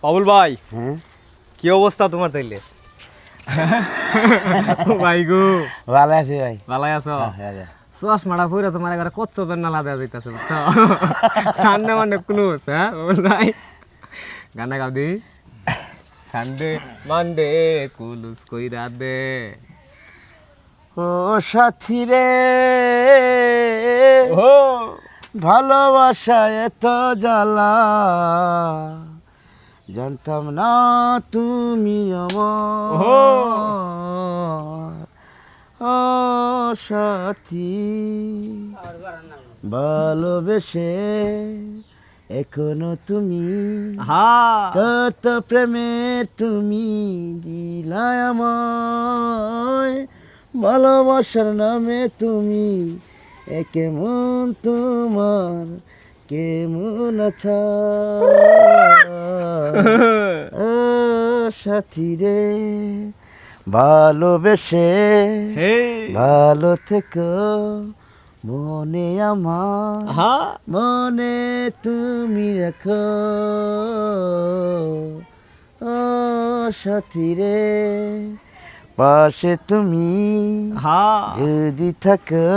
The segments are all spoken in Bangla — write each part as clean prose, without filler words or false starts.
বাবুল ভাই, হ্যাঁ কি অবস্থা তোমার তাইলে? ভাই গো, ভালো আছি ভাই। ভালাই আছো? হ্যাঁ হ্যাঁ চশমাটা পরে তোমার এবারে কচ্ছপের নালা দেওয়া যাইতেছে, বুঝছো? সানডে মানে ক্লুজ, হ্যাঁ বাবুল ভাই? গানা গাও দি। সানডে মানডে কুলুস কইরা দে। ও সাথী রে, ও ভালোবাসা এত জ্বালা, জানতাম না তুমি আমার। ও সাথী, ভালোবেসে এখনো তুমি হ্যাঁ কত প্রেমে তুমি দিলায় আমায়, ভালোবাসার নামে তুমি কেমন তোমার কেমন আছো ও সাথী রে, ভালোবেসে হে ভালো থেকো মনে আমার, হ্যাঁ মনে তুমি রাখো ও সাথী রে, পাশে তুমি হ্যাঁ যদি থাকো,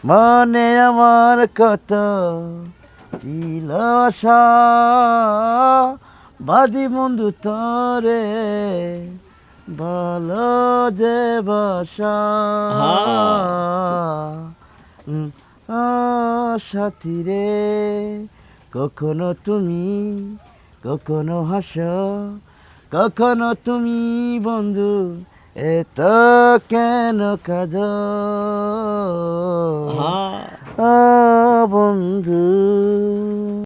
মনে আমার কত দিল আশা, বাদি বন্ধু তরে ভালো যে বাসা সাথী রে, কখনো তুমি কখনো হাসো, কখনো তুমি বন্ধু এত কেন কাঁদো হ্যাঁ বন্ধু।